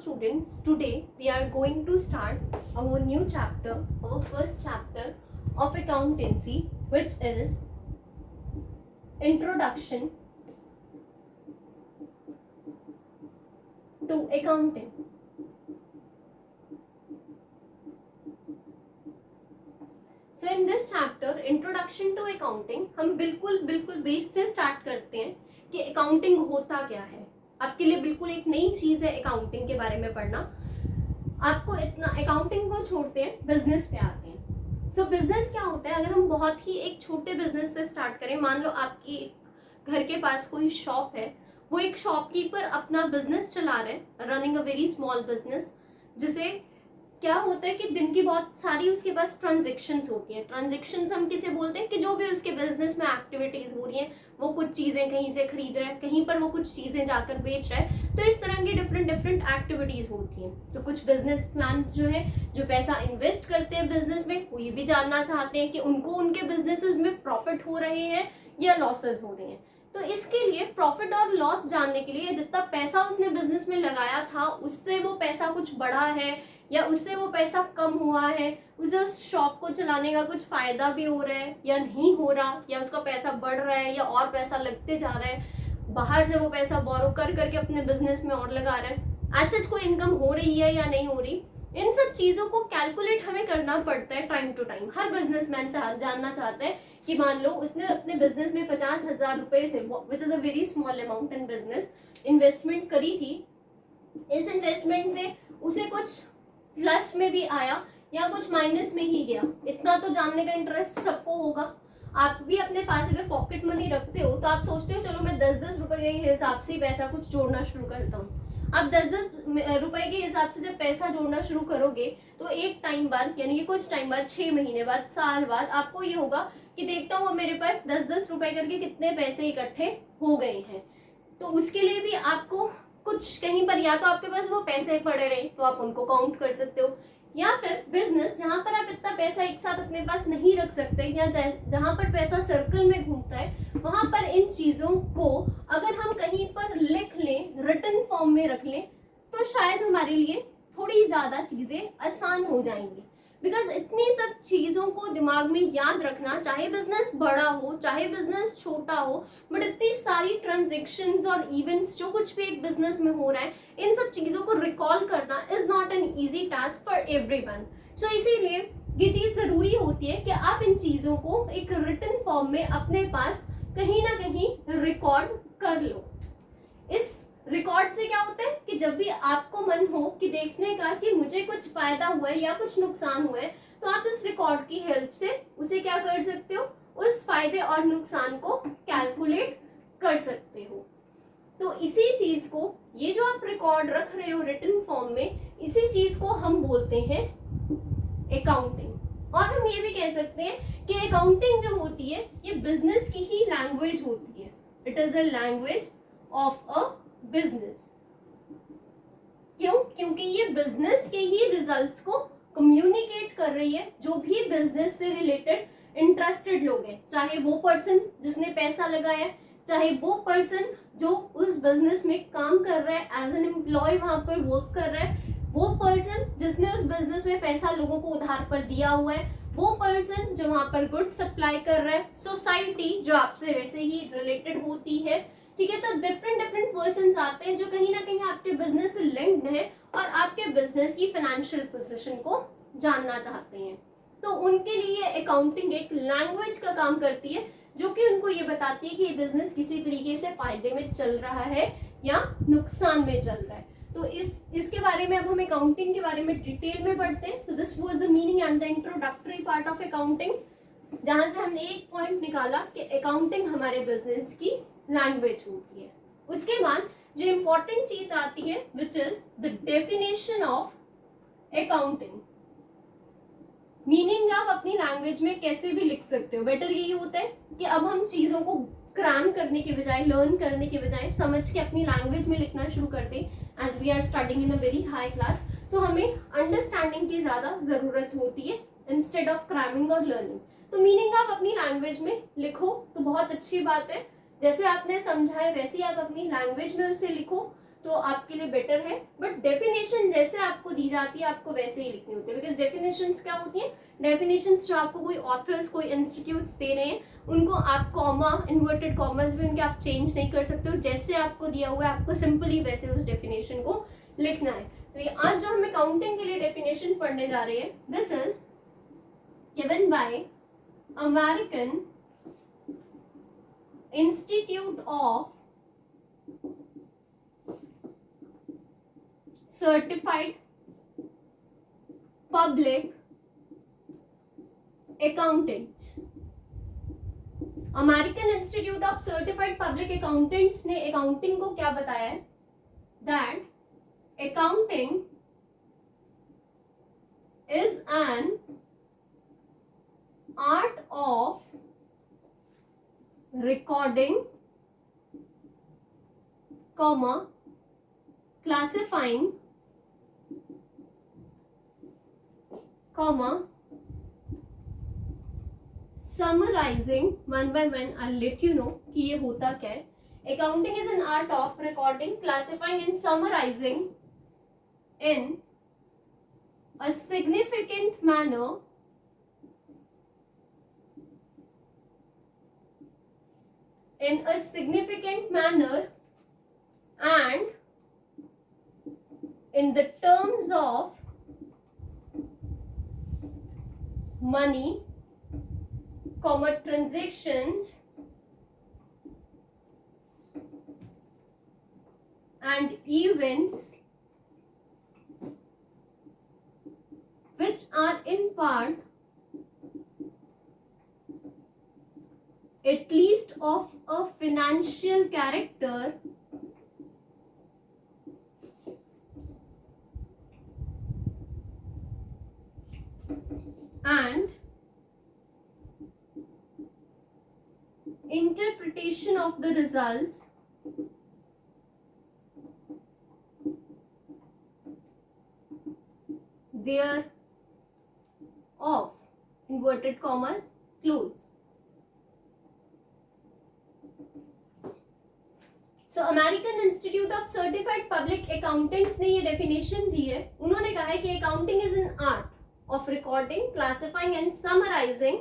students, today we are going to start our new chapter, our first chapter of accountancy, which is Introduction to Accounting. So in this chapter, Introduction to Accounting, हम बिल्कुल base से start करते हैं कि accounting होता क्या है। आपके लिए बिल्कुल एक नई चीज है अकाउंटिंग के बारे में पढ़ना। आपको इतना अकाउंटिंग को छोड़ते हैं, बिजनेस पे आते हैं। सो बिजनेस क्या होता है? अगर हम बहुत ही एक छोटे बिजनेस से स्टार्ट करें, मान लो आपकी घर के पास कोई शॉप है, वो एक शॉपकीपर अपना बिजनेस चला रहे हैं, running a very small business, जिसे क्या होता है कि दिन की बहुत सारी उसके पास ट्रांजेक्शन्स होती हैं। ट्रांजेक्शन्स हम किसे बोलते हैं कि जो भी उसके बिजनेस में एक्टिविटीज हो रही हैं, वो कुछ चीजें कहीं से खरीद रहा है, कहीं पर वो कुछ चीजें जाकर बेच रहा है, तो इस तरह की डिफरेंट एक्टिविटीज होती हैं। तो कुछ बिजनेसमैन जो है, जो पैसा इन्वेस्ट करते हैं बिजनेस में, वो ये भी जानना चाहते हैं कि उनको उनके बिजनेसेस में प्रॉफिट हो रहे हैं या लॉसेस हो रहे हैं। तो इसके लिए प्रॉफिट और लॉस जानने के लिए, जितना पैसा उसने बिजनेस में लगाया था उससे वो पैसा कुछ बढ़ा है या उससे वो पैसा कम हुआ है, उसे उस शॉप को चलाने का कुछ फायदा भी हो रहा है या नहीं हो रहा, या उसका पैसा बढ़ रहा है या और पैसा लगते जा रहा है, बाहर से वो पैसा बोरो कर करके अपने बिजनेस में और लगा रहा है, एज सच कोई इनकम हो रही है या नहीं हो रही, इन सब चीजों को कैलकुलेट हमें करना पड़ता है टाइम टू टाइम। हर बिजनेसमैन जानना चाहता है कि मान लो उसने अपने बिजनेस में 50,000 रुपए से, which is a very small amount in business, investment करी थी। इस इन्वेस्टमेंट से उसे कुछ प्लस में भी आया या कुछ माइनस में ही गया, इतना तो जानने का इंटरेस्ट सबको होगा। आप भी अपने पास अगर पॉकेट मनी रखते हो तो आप सोचते हो चलो मैं 10-10 रुपए के हिसाब से पैसा कुछ जोड़ना शुरू करता हूँ। आप 10-10 रुपए के हिसाब से जब पैसा जोड़ना शुरू करोगे तो एक टाइम बाद, यानी कि कुछ टाइम बाद, 6 महीने बाद, साल बाद, आपको ये होगा कि देखता हूँ मेरे पास 10-10 रुपए करके कितने पैसे इकट्ठे हो गए हैं। तो उसके लिए भी आपको कुछ कहीं पर, या तो आपके पास वो पैसे पड़े रहे तो आप उनको काउंट कर सकते हो, या फिर बिजनेस जहां पर आप इतना पैसा एक साथ अपने पास नहीं रख सकते, या जहां पर पैसा सर्कल में घूमता है, वहां पर इन चीजों को अगर हम कहीं पर लिख लें, रिटन फॉर्म में रख लें, तो शायद हमारे लिए थोड़ी ज्यादा चीजें आसान हो जाएंगी। बिकॉज इतनी सब चीजों को दिमाग में याद रखना, चाहे बिजनेस बड़ा हो चाहे बिजनेस छोटा हो, बट इतनी सारी ट्रांजेक्शन्स और इवेंट्स जो कुछ भी एक बिजनेस में हो रहा है, इन सब चीजों को रिकॉल करना is not an easy task for everyone. So इसीलिए ये चीज जरूरी होती है कि आप इन चीजों को एक रिटन फॉर्म में अपने पास कहीं ना कहीं रिकॉर्ड कर लो। इस रिकॉर्ड से क्या होता है कि जब भी आपको मन हो कि देखने का कि मुझे कुछ फायदा हुआ है या कुछ नुकसान हुआ है, तो आप इस रिकॉर्ड की हेल्प से उसे क्या कर सकते हो, उस फायदे और नुकसान को कैलकुलेट कर सकते हो। तो इसी चीज को, ये जो आप रिकॉर्ड रख रहे हो रिटन फॉर्म में, इसी चीज को हम बोलते हैं अकाउंटिंग। और हम ये भी कह सकते हैं कि अकाउंटिंग जो होती है ये बिजनेस की ही लैंग्वेज होती है। It is a language of a business. क्यों? क्योंकि ये बिजनेस के ही रिजल्ट्स को कम्युनिकेट कर रही है जो भी बिजनेस से रिलेटेड इंटरेस्टेड लोग हैं, चाहे वो पर्सन जिसने पैसा लगाया, चाहे वो पर्सन जो उस बिजनेस में काम कर रहा है, एज एन एम्प्लॉय वहां पर वर्क कर रहा है, वो पर्सन जिसने उस बिजनेस में पैसा लोगों को उधार पर दिया हुआ है, वो पर्सन जो वहां पर गुड सप्लाई कर रहा है, सोसाइटी जो आपसे वैसे ही रिलेटेड होती है। ठीक है, तो डिफरेंट पर्सन्स आते हैं जो कहीं ना कहीं आपके बिजनेस से लिंक्ड हैं और आपके बिजनेस की फाइनेंशियल पोजीशन को जानना चाहते हैं। तो उनके लिए अकाउंटिंग एक लैंग्वेज का काम करती है जो कि उनको ये बताती है कि ये बिजनेस किसी तरीके से फायदे में चल रहा है या नुकसान में चल रहा है। तो इसके बारे में अब हम अकाउंटिंग के बारे में डिटेल में पढ़ते हैं। So this was the meaning and the introductory part of accounting, जहां से हमने एक पॉइंट निकाला कि अकाउंटिंग हमारे बिजनेस की लैंग्वेज होती है। उसके बाद जो इंपॉर्टेंट चीज आती है which is the definition of accounting. Meaning आप अपनी लैंग्वेज में कैसे भी लिख सकते हो। बेटर यही होता है कि अब हम चीजों को क्रैम करने के बजाय, लर्न करने के बजाय समझ के अपनी लैंग्वेज में लिखना शुरू कर दें। As we are studying in a very high class, so हमें अंडरस्टैंडिंग की ज्यादा जरूरत होती है इंस्टेड ऑफ क्रैमिंग और लर्निंग। तो मीनिंग आप अपनी लैंग्वेज में लिखो तो बहुत अच्छी बात है। जैसे आपने समझा है वैसे ही आप अपनी लैंग्वेज में उसे लिखो तो आपके लिए बेटर है। बट डेफिनेशन जैसे आपको दी जाती है आपको वैसे ही लिखनी होती है, बिकॉज डेफिनेशंस क्या होती हैं, डेफिनेशंस जो आपको कोई ऑथर्स कोई इंस्टीट्यूट्स दे रहे हैं उनको आप कॉमा इन्वर्टेड कॉमर्स भी उनके आप चेंज नहीं कर सकते हो, जैसे आपको दिया हुआ है आपको सिंपली वैसे उस डेफिनेशन को लिखना है। तो ये आज जो हम अकाउंटिंग के लिए डेफिनेशन पढ़ने जा रहे हैं, this is given by American Institute of Certified Public accountants. American Institute of Certified Public Accountants ने अकाउंटिंग को क्या बताया है, that accounting is an art of recording, classifying, summarizing one by one. I'll let you know कि ये होता क्या है। Accounting is an art of recording, classifying and summarizing in a significant manner and in the terms of money, transactions and events which are in part at least of a financial character and interpretation of the results thereof, inverted commas close. So American Institute of Certified Public Accountants ने ये definition दी है। उन्होंने कहा है कि accounting is an art of recording, classifying and summarising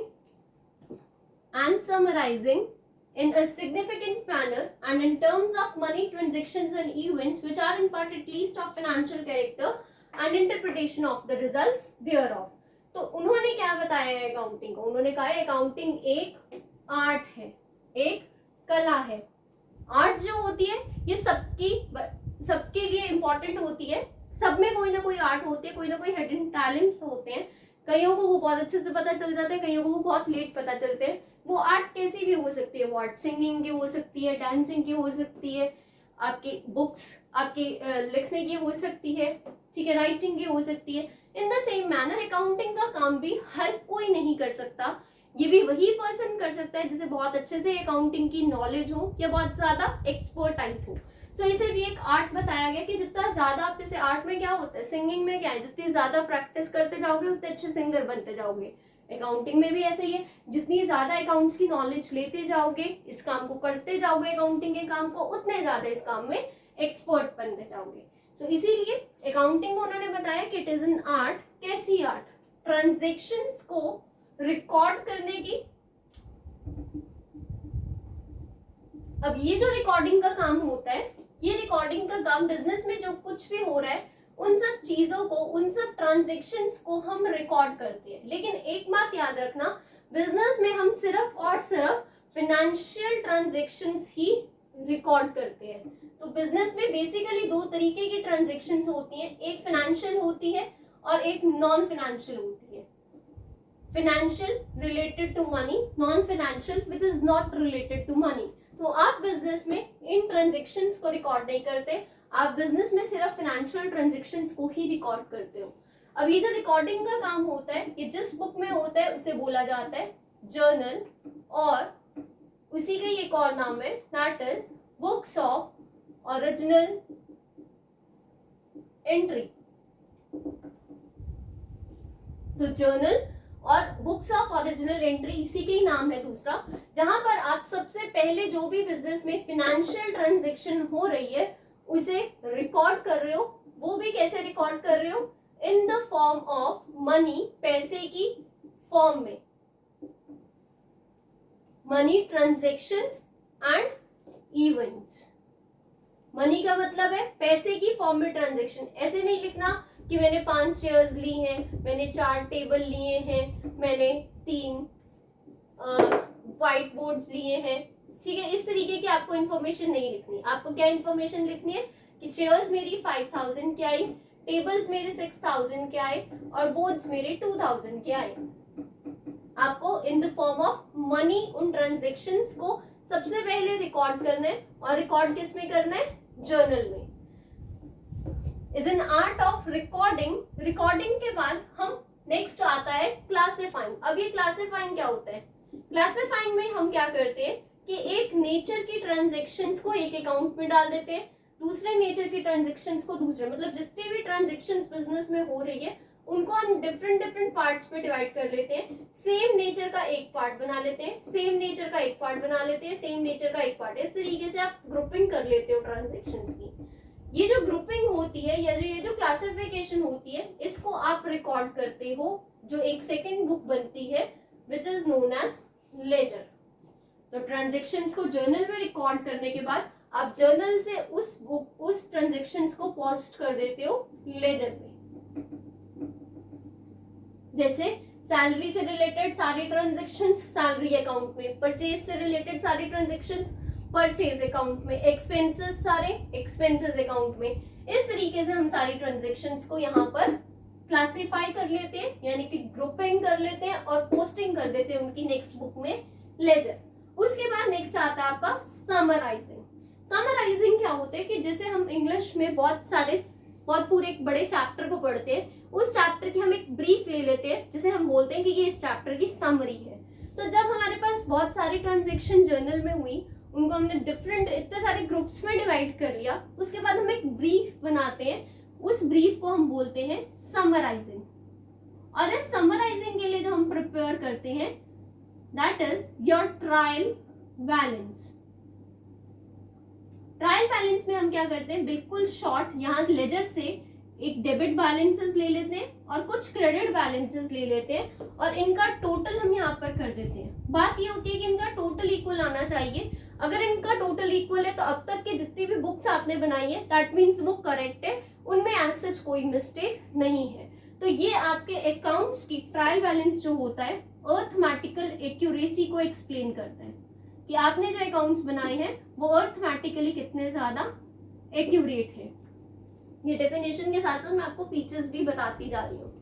in a significant manner and in terms of money transactions and events which are in part at least of financial character and interpretation of the results thereof. तो उन्होंने क्या बताया है accounting को, उन्होंने कहा है accounting एक आर्ट है, एक कला है। आर्ट जो होती है ये सबके लिए इम्पोर्टेंट होती है, सब में कोई ना कोई आर्ट होती है, कोई ना कोई हिडन टैलेंट्स होते हैं। कईयों को वो बहुत अच्छे से पता चल जाते हैं, कईयों को वो बहुत लेट पता चलते हैं। वो आर्ट कैसी भी हो सकती है, वो आर्ट सिंगिंग की हो सकती है, डांसिंग की हो सकती है, आपकी बुक्स आपकी लिखने की हो सकती है, ठीक है, राइटिंग की हो सकती है। In the same manner accounting का काम भी हर कोई नहीं कर सकता, ये भी वही पर्सन कर सकता है जिसे बहुत अच्छे से अकाउंटिंग की नॉलेज हो या बहुत ज्यादा एक्सपर्टाइज हो। सो इसे भी एक आर्ट बताया गया कि जितना ज्यादा आप इसे, आर्ट में क्या होता है, सिंगिंग में क्या है, जितनी ज्यादा प्रैक्टिस करते जाओगे उतने अच्छे सिंगर बनते जाओगे। अकाउंटिंग में भी ऐसे ही है, जितनी ज्यादा अकाउंट्स की नॉलेज लेते जाओगे, इस काम को करते जाओगे, अकाउंटिंग के काम को, उतने ज्यादा इस काम में एक्सपर्ट बनते जाओगे। सो इसीलिए अकाउंटिंग को उन्होंने बताया कि इट इज एन आर्ट। कैसी आर्ट? ट्रांजेक्शन्स को रिकॉर्ड करने की। अब ये जो रिकॉर्डिंग का काम होता है, ये रिकॉर्डिंग का काम बिजनेस में जो कुछ भी हो रहा है उन सब चीजों को, उन सब ट्रांजैक्शंस को हम रिकॉर्ड करते हैं। लेकिन एक बात याद रखना, बिजनेस में हम सिर्फ और सिर्फ फाइनेंशियल ट्रांजैक्शंस ही रिकॉर्ड करते हैं। तो बिजनेस में बेसिकली दो तरीके की ट्रांजैक्शंस होती हैं, एक फाइनेंशियल होती है और एक नॉन फाइनेंशियल होती है। Financial related to money, non financial which is not related to money. तो आप बिजनेस में इन ट्रांजैक्शंस को रिकॉर्ड नहीं करते, आप बिजनेस में सिर्फ फाइनेंशियल ट्रांजैक्शंस को ही रिकॉर्ड करते हो। अब ये जो रिकॉर्डिंग का काम होता है, ये जिस बुक में होता है उसे बोला जाता है जर्नल, और उसी का एक और नाम है, that is books of original entry. तो जर्नल और बुक्स ऑफ ओरिजिनल एंट्री इसी के ही नाम है दूसरा, जहां पर आप सबसे पहले जो भी बिजनेस में फाइनेंशियल ट्रांजैक्शन हो रही है उसे रिकॉर्ड कर रहे हो, वो भी कैसे रिकॉर्ड कर रहे हो, in the form of money, पैसे की फॉर्म में, money transactions and events. Money का मतलब है पैसे की फॉर्म में ट्रांजेक्शन। ऐसे नहीं लिखना कि मैंने 5 चेयर्स ली हैं, मैंने 4 टेबल लिए हैं, मैंने 3 व्हाइट बोर्ड्स लिए हैं, ठीक है। इस तरीके की आपको इन्फॉर्मेशन नहीं लिखनी। आपको क्या इन्फॉर्मेशन लिखनी है कि चेयर्स मेरी 5000 के आई, टेबल्स मेरे 6000 के आए और बोर्ड्स मेरे 2000 के आए। आपको in the form of money उन ट्रांजेक्शन्स को सबसे पहले रिकॉर्ड करना है, और रिकॉर्ड किस में करना है, जर्नल में। Is an art of recording. Recording के बाद हम नेक्स्ट आता है क्लासिफाइंग। अब ये क्लासिफाइंग क्या होता है, क्लासिफाइंग में हम क्या करते हैं कि एक नेचर की ट्रांजेक्शन्स को एक अकाउंट में डाल देते हैं, दूसरे नेचर की ट्रांजेक्शन्स को दूसरे, मतलब जितनी भी ट्रांजेक्शन्स बिजनेस में हो रही है उनको हम डिफरेंट डिफरेंट पार्ट्स पे डिवाइड कर लेते हैं। सेम नेचर का एक पार्ट बना लेते हैं, सेम नेचर का एक पार्ट बना लेते हैं, सेम नेचर का एक पार्ट। इस तरीके से आप ग्रुपिंग कर लेते हो ट्रांजेक्शन्स की। ये जो ग्रुपिंग होती है या ये जो क्लासिफिकेशन होती है, इसको आप रिकॉर्ड करते हो, जो एक सेकेंड बुक बनती है which is known as ledger. तो ट्रांजेक्शन्स को जर्नल में रिकॉर्ड करने के बाद आप जर्नल से उस ट्रांजेक्शन्स को पोस्ट कर देते हो लेजर में। जैसे सैलरी से रिलेटेड सारी ट्रांजेक्शन्स सैलरी अकाउंट में, परचेज से रिलेटेड सारी ट्रांजेक्शन्स परचेज अकाउंट में, एक्सपेंसेस सारे एक्सपेंसेस अकाउंट में। इस तरीके से हम सारी ट्रांजेक्शन्स को यहाँ पर क्लासिफाई कर लेते हैं, यानी कि ग्रुपिंग कर लेते हैं और पोस्टिंग कर देते हैं उनकी नेक्स्ट बुक में लेजर। उसके बाद नेक्स्ट आता है आपका समराइजिंग। समराइजिंग क्या होता है कि जैसे हम इंग्लिश में बहुत पूरे एक बड़े चैप्टर को पढ़ते हैं, उस चैप्टर की हम एक ब्रीफ ले लेते हैं, जिसे हम बोलते हैं कि ये इस चैप्टर की समरी है। तो जब हमारे पास बहुत सारी ट्रांजेक्शन जर्नल में हुई, उनको हमने डिफरेंट इतने सारे ग्रुप्स में डिवाइड कर लिया, उसके बाद हम एक ब्रीफ बनाते हैं, उस ब्रीफ को हम बोलते हैं समराइजिंग। और इस समराइजिंग के लिए जो हम प्रिपेयर करते हैं, that is your trial balance. Trial balance में हम क्या करते हैं, बिल्कुल शॉर्ट, यहाँ लेजर से एक डेबिट बैलेंसेस ले लेते हैं और कुछ क्रेडिट बैलेंसेस ले लेते हैं और इनका टोटल हम यहाँ पर कर देते हैं। बात ये होती है कि इनका टोटल इक्वल आना चाहिए। अगर इनका टोटल इक्वल है तो अब तक के जितनी भी बुक्स आपने बनाई है, दैट मीन्स वो करेक्ट है, उनमें एज सच कोई मिस्टेक नहीं है। तो ये आपके अकाउंट्स की ट्रायल बैलेंस जो होता है, अर्थमेटिकल एक्यूरेसी को एक्सप्लेन करता है कि आपने जो अकाउंट्स बनाए हैं वो अर्थमेटिकली कितने ज्यादा एक्यूरेट है। ये डेफिनेशन के साथ साथ मैं आपको फीचर्स भी बताती जा रही हूँ।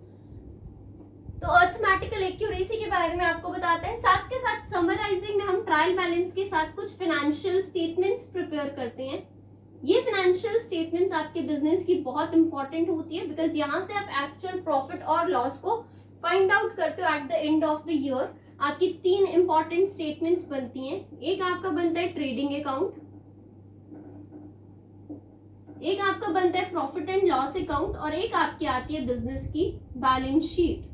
तो अर्थमेटिकल एक्यूरेसी के बारे में आपको बताता है। साथ के साथ समराइजिंग में हम ट्रायल बैलेंस के साथ कुछ फाइनेंशियल स्टेटमेंट्स प्रिपेयर करते हैं। ये फाइनेंशियल स्टेटमेंट्स आपके बिजनेस की बहुत इंपॉर्टेंट होती है, बिकॉज यहाँ से आप एक्चुअल प्रॉफिट और लॉस को फाइंड आउट करते हो at the end of the year. आपकी 3 इंपॉर्टेंट स्टेटमेंट्स बनती हैं। एक आपका बनता है ट्रेडिंग अकाउंट, एक आपका बनता है प्रॉफिट एंड लॉस अकाउंट, और एक आपकी आती है बिजनेस की बैलेंस शीट।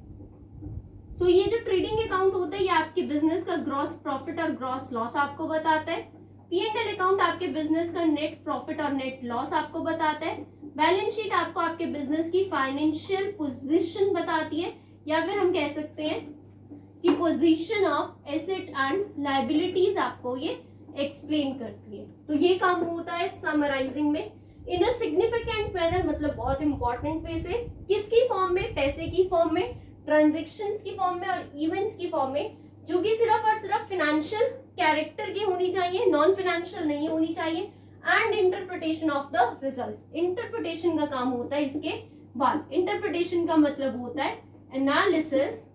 सो ये जो ट्रेडिंग अकाउंट होता है, ये आपके बिजनेस का ग्रॉस प्रॉफिट और ग्रॉस लॉस आपको बताता है। P&L अकाउंट आपके बिजनेस का नेट प्रॉफिट और नेट लॉस आपको बताता है। बैलेंस शीट आपको आपके बिजनेस की फाइनेंशियल पोजीशन बताती है, या फिर हम कह सकते हैं कि position of asset and liabilities आपको ये एक्सप्लेन करती है। तो ये काम होता है समराइजिंग में इन अ सिग्निफिकेंट मैनर, मतलब बहुत इंपॉर्टेंट वे से। किसकी फॉर्म में, पैसे की फॉर्म में, ट्रांजेक्शन्स की फॉर्म में और इवेंट्स की फॉर्म में, जो कि सिर्फ और सिर्फ फाइनेंशियल कैरेक्टर की होनी चाहिए, नॉन फाइनेंशियल नहीं होनी चाहिए। And interpretation of the results, interpretation का काम होता है इसके बाद। इंटरप्रिटेशन का मतलब होता है एनालिसिस,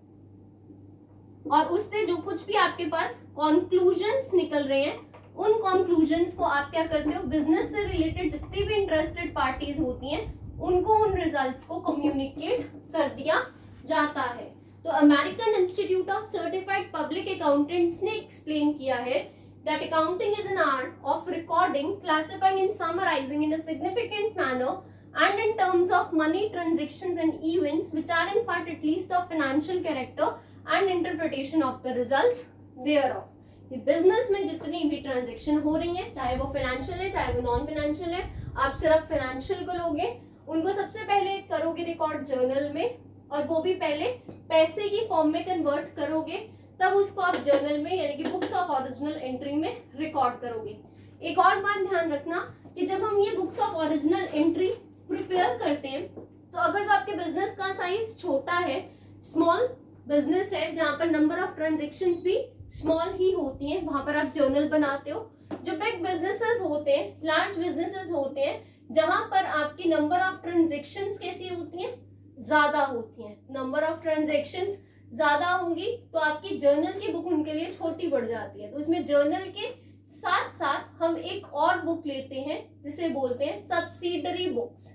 और उससे जो कुछ भी आपके पास कॉन्क्लूजन्स निकल रहे हैं, उन कॉन्क्लूजन्स को आप क्या करते हो, बिजनेस से रिलेटेड जितनी भी इंटरेस्टेड पार्टीज होती हैं, उनको उन रिजल्ट्स को कम्युनिकेट कर दिया जाता है। तो American Institute of Certified Public Accountants ने एक्सप्लेन किया है that accounting is an art of recording, classifying and summarizing in a significant manner and in terms of money transactions and events which are in part at least of financial character and interpretation of the results thereof. कि business में जितनी भी transaction हो रही है, चाहे वो financial है चाहे वो नॉन फाइनेंशियल है, आप सिर्फ फाइनेंशियल को लोगे, उनको सबसे पहले करोगे रिकॉर्ड जर्नल में, और वो भी पहले पैसे की फॉर्म में कन्वर्ट करोगे, तब उसको आप जर्नल में यानी कि बुक्स ऑफ ओरिजिनल एंट्री में रिकॉर्ड करोगे। एक और बात ध्यान रखना कि जब हम ये books of original entry prepare करते हैं, तो अगर तो आपके बिजनेस का साइज छोटा है, स्मॉल बिजनेस है जहां पर नंबर ऑफ ट्रांजेक्शन्स भी स्मॉल ही होती हैं, वहां पर आप जर्नल बनाते हो। जो बिग बिजनेसेस होते हैं, लार्ज बिजनेसेस होते हैं, जहां पर आपकी नंबर ऑफ ट्रांजेक्शन्स कैसी होती हैं, ज्यादा होती हैं, नंबर ऑफ ट्रांजेक्शन्स ज्यादा होंगी तो आपकी जर्नल की बुक उनके लिए छोटी पड़ जाती है। तो इसमें जर्नल के साथ साथ हम एक और बुक लेते हैं जिसे बोलते हैं सब्सिडरी बुक्स।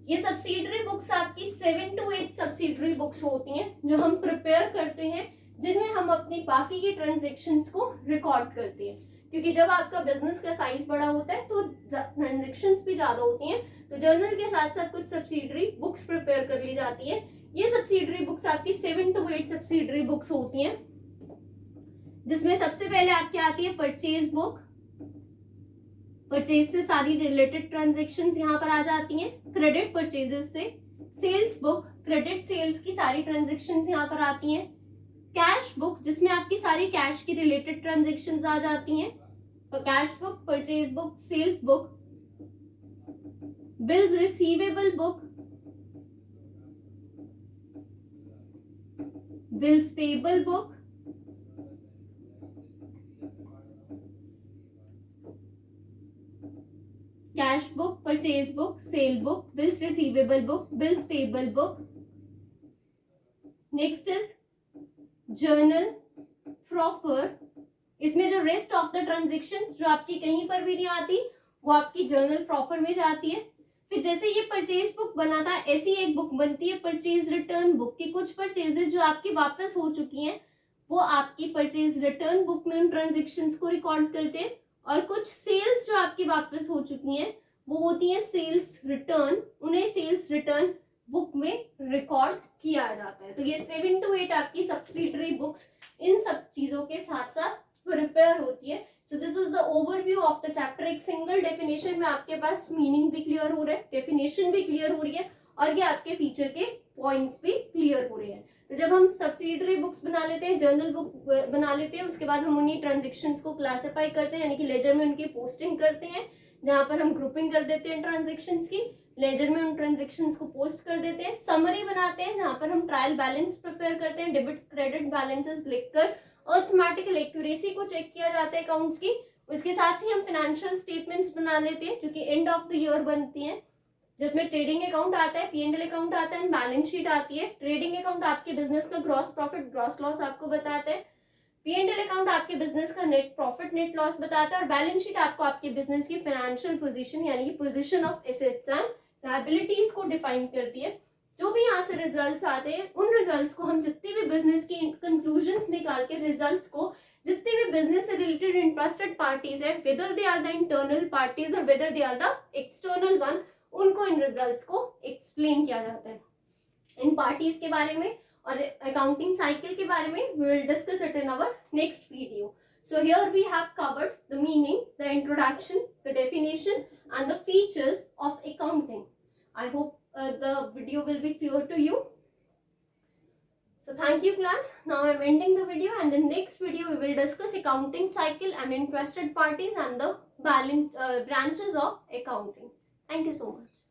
ये सब्सिडरी बुक्स आपकी 7 to 8 सब्सिडरी बुक्स होती हैं जो हम प्रिपेयर करते हैं, जिनमें हम अपनी बाकी की ट्रांजेक्शन्स को रिकॉर्ड करते हैं। क्योंकि जब आपका बिजनेस का साइज बड़ा होता है तो ट्रांजेक्शन्स भी ज्यादा होती हैं, तो जर्नल के साथ साथ कुछ सब्सिडरी बुक्स प्रिपेयर कर ली जाती है। ये सब्सिडरी बुक्स आपकी 7 to 8 सब्सिडरी बुक्स होती हैं, जिसमें सबसे पहले आपकी आती है परचेज बुक। परचेज से सारी रिलेटेड ट्रांजेक्शन्स यहाँ पर आ जाती हैं। क्रेडिट परचेजेस से सेल्स बुक, क्रेडिट सेल्स की सारी ट्रांजेक्शन्स यहाँ पर आती हैं। कैश बुक जिसमें आपकी सारी कैश की रिलेटेड ट्रांजेक्शन्स आ जाती हैं। तो cash book, purchase book, sales book, bills receivable book, bills payable book, cash book, purchase book, sale book, bills receivable book, bills payable book. Next is journal proper. इसमें जो rest of the transactions जो आपकी कहीं पर भी नहीं आती वो आपकी जर्नल प्रॉपर में जाती है। फिर जैसे ये परचेज बुक बना था, ऐसी एक बुक बनती है परचेज रिटर्न बुक की। कुछ परचेजेस जो आपकी वापस हो चुकी हैं वो आपकी परचेज रिटर्न बुक में उन ट्रांजेक्शन्स को रिकॉर्ड करते हैं, और कुछ सेल्स जो आपकी वापस हो चुकी हैं वो होती है सेल्स रिटर्न, उन्हें सेल्स रिटर्न बुक में रिकॉर्ड किया जाता है। तो ये 7 to 8 आपकी सब्सिडरी बुक्स इन सब चीजों के साथ साथ प्रिपेयर होती है। So this is the overview of the chapter. एक सिंगल डेफिनेशन में आपके पास मीनिंग भी क्लियर हो रहा है, डेफिनेशन भी क्लियर हो रही है, और ये आपके फीचर के पॉइंट्स भी क्लियर हो रहे हैं। तो जब हम सब्सिडरी बुक्स बना लेते हैं, जर्नल बुक बना लेते हैं, उसके बाद हम उन्हीं ट्रांजेक्शन्स को क्लासिफाई करते हैं, यानी कि लेजर में उनकी पोस्टिंग करते हैं, जहां पर हम ग्रुपिंग कर देते हैं ट्रांजेक्शन्स की, लेजर में उन ट्रांजेक्शन्स को पोस्ट कर देते हैं। समरी बनाते हैं जहां पर हम ट्रायल बैलेंस प्रिपेयर करते हैं, डेबिट क्रेडिट बैलेंसेस लिखकर अर्थमेटिकल एक्यूरेसी को चेक किया जाता है अकाउंट्स की। उसके साथ ही हम फाइनेंशियल स्टेटमेंट्स बना लेते हैं जो कि एंड ऑफ द ईयर बनती हैं, जिसमें ट्रेडिंग अकाउंट आता है, P&L अकाउंट आता है, बैलेंस शीट आती है। ट्रेडिंग अकाउंट आपके बिजनेस का ग्रॉस प्रॉफिट ग्रॉस लॉस आपको बताता है, P&L अकाउंट आपके बिजनेस का नेट प्रॉफिट नेट लॉस बताता है, और बैलेंस शीट आपको आपके बिजनेस की फाइनेंशियल पोजीशन यानी कि position of assets and liabilities को डिफाइन करती है। जो भी यहाँ से रिजल्ट्स आते हैं उन रिजल्ट्स को हम जितनी भी बिजनेस की कंक्लूजन्स निकाल के रिजल्ट्स को जितने भी बिजनेस से रिलेटेड इंटरेस्टेड पार्टीज है, whether they are the internal parties और whether they are the external one, उनको इन रिजल्ट्स को एक्सप्लेन किया जाता है। इन पार्टीज के बारे में और अकाउंटिंग साइकिल के बारे में we will discuss it in our next video. So here we have covered the meaning, the introduction, the definition and the features of accounting. I hope the video will be clear to you. So thank you class. Now I am ending the video, and in next video we will discuss accounting cycle and interested parties and the branches of accounting. Thank you so much.